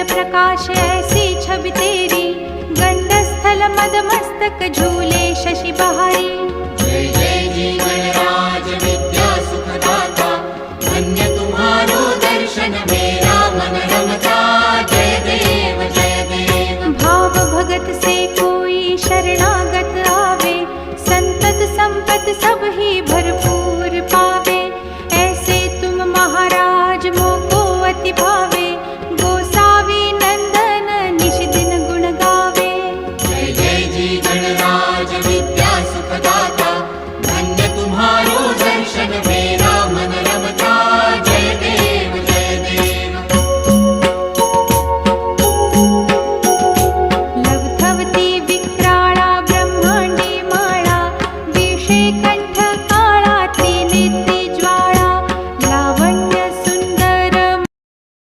प्रकाश ऐसी छवि तेरी, गंडस्थल मद मस्तक झूले शशि बहारी। जय जय जीवन राज विद्या सुखदाता, धन्य तुम्हारो दर्शन मेरा मन रमता। जय देव जय देव। भाव भगत से कोई शरणागत आवे, संतत संपत सब ही